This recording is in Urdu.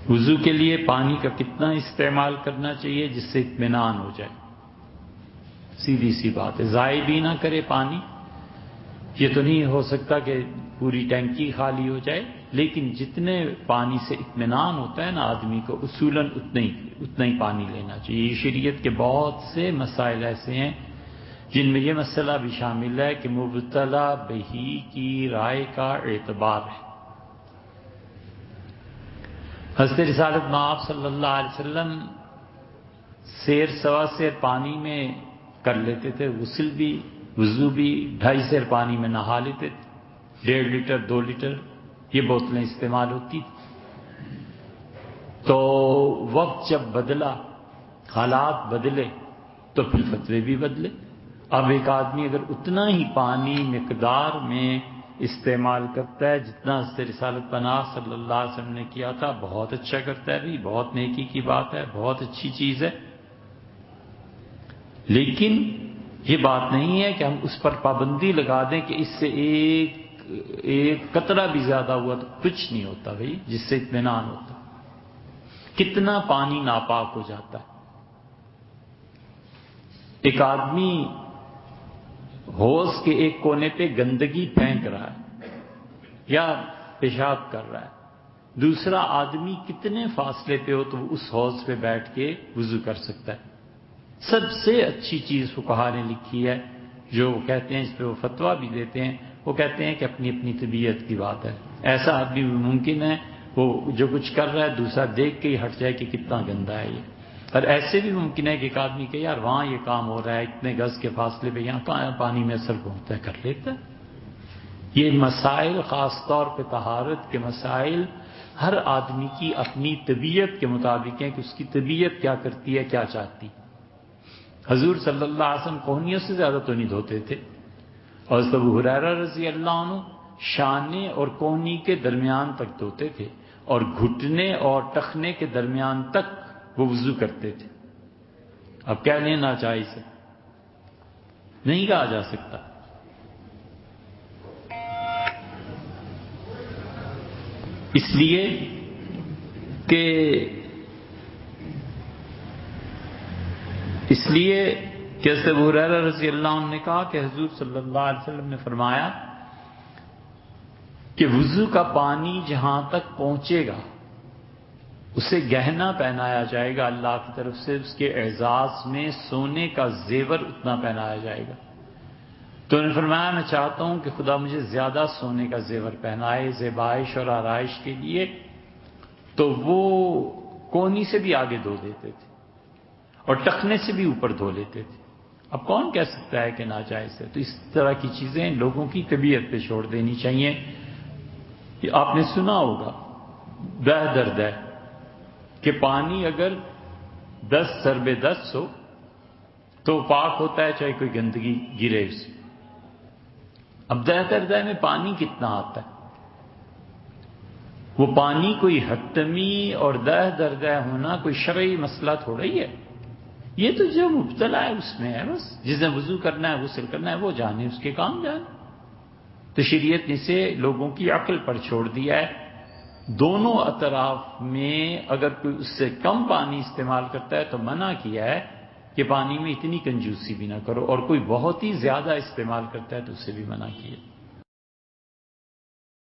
وضو کے لیے پانی کا کتنا استعمال کرنا چاہیے جس سے اطمینان ہو جائے؟ سیدھی سی بات ہے، ضائع بھی نہ کرے پانی۔ یہ تو نہیں ہو سکتا کہ پوری ٹینکی خالی ہو جائے، لیکن جتنے پانی سے اطمینان ہوتا ہے نا آدمی کو، اصولاً اتنا ہی پانی لینا چاہیے۔ شریعت کے بہت سے مسائل ایسے ہیں جن میں یہ مسئلہ بھی شامل ہے کہ مبتلا بہی کی رائے کا اعتبار ہے۔ حضرت رسالت مآب صلی اللہ علیہ وسلم سیر سوا سیر پانی میں کر لیتے تھے، غسل بھی وضو بھی، 2.5 سیر پانی میں نہا لیتے تھے، 1.5 لیٹر 2 لیٹر یہ بوتلیں استعمال ہوتی تھی۔ تو وقت جب بدلا، حالات بدلے، تو پھر فتوے بھی بدلے۔ اب ایک آدمی اگر اتنا ہی پانی مقدار میں استعمال کرتا ہے جتنا حضرت رسالت پناہ صلی اللہ علیہ وسلم نے کیا تھا، بہت اچھا کرتا ہے بھی، بہت نیکی کی بات ہے، بہت اچھی چیز ہے۔ لیکن یہ بات نہیں ہے کہ ہم اس پر پابندی لگا دیں کہ اس سے ایک قطرہ بھی زیادہ ہوا تو کچھ نہیں ہوتا بھائی، جس سے اطمینان ہوتا۔ کتنا پانی ناپاک ہو جاتا ہے۔ ایک آدمی حوض کے ایک کونے پہ گندگی پھینک رہا ہے یا پیشاب کر رہا ہے، دوسرا آدمی کتنے فاصلے پہ ہو تو وہ اس حوض پہ بیٹھ کے وضو کر سکتا ہے۔ سب سے اچھی چیز فقہا نے لکھی ہے، جو وہ کہتے ہیں، اس پہ وہ فتویٰ بھی دیتے ہیں، وہ کہتے ہیں کہ اپنی اپنی طبیعت کی بات ہے۔ ایسا آدمی بھی ممکن ہے وہ جو کچھ کر رہا ہے دوسرا دیکھ کے ہی ہٹ جائے کہ کتنا گندا ہے یہ، اور ایسے بھی ممکن ہے کہ ایک آدمی کہ یار وہاں یہ کام ہو رہا ہے اتنے گز کے فاصلے پہ، یہاں کہاں پانی میں اثر پہنچتا ہے، کر لیتا ہے۔ یہ مسائل، خاص طور پہ طہارت کے مسائل، ہر آدمی کی اپنی طبیعت کے مطابق ہیں کہ اس کی طبیعت کیا کرتی ہے، کیا چاہتی۔ حضور صلی اللہ علیہ وسلم کوہنیوں سے زیادہ تو نہیں دھوتے تھے، اور حضرت ابو ہریرہ رضی اللہ عنہ شانے اور کوہنی کے درمیان تک دھوتے تھے، اور گھٹنے اور ٹخنے کے درمیان تک وہ وضو کرتے تھے۔ اب کیا لینا چاہیے اسے؟ نہیں کہا جا سکتا۔ اس لیے کہ حضرت ابو ہریرہ رضی اللہ عنہ نے کہا کہ حضور صلی اللہ علیہ وسلم نے فرمایا کہ وضو کا پانی جہاں تک پہنچے گا اسے گہنا پہنایا جائے گا اللہ کی طرف سے، اس کے اعزاز میں سونے کا زیور اتنا پہنایا جائے گا۔ تو انہوں نے فرمایا میں چاہتا ہوں کہ خدا مجھے زیادہ سونے کا زیور پہنائے زیبائش اور آرائش کے لیے، تو وہ کونی سے بھی آگے دھو دیتے تھے اور ٹخنے سے بھی اوپر دھو لیتے تھے۔ اب کون کہہ سکتا ہے کہ ناجائز ہے؟ تو اس طرح کی چیزیں لوگوں کی طبیعت پہ چھوڑ دینی چاہیے۔ آپ نے سنا ہوگا دہ درد ہے کہ پانی اگر 10 ضرب 10 ہو تو پاک ہوتا ہے چاہے کوئی گندگی گرے اس میں۔ اب دہ درد میں پانی کتنا آتا ہے؟ وہ پانی کوئی حتمی اور دہ درد ہونا کوئی شرعی مسئلہ تھوڑا ہی ہے، یہ تو جو مبتلا ہے اس میں ہے، بس جس نے وضو کرنا ہے غسل کرنا ہے وہ جانے، اس کے کام جانے۔ تو شریعت نے اسے لوگوں کی عقل پر چھوڑ دیا ہے۔ دونوں اطراف میں اگر کوئی اس سے کم پانی استعمال کرتا ہے تو منع کیا ہے کہ پانی میں اتنی کنجوسی بھی نہ کرو، اور کوئی بہت ہی زیادہ استعمال کرتا ہے تو اسے بھی منع کیا۔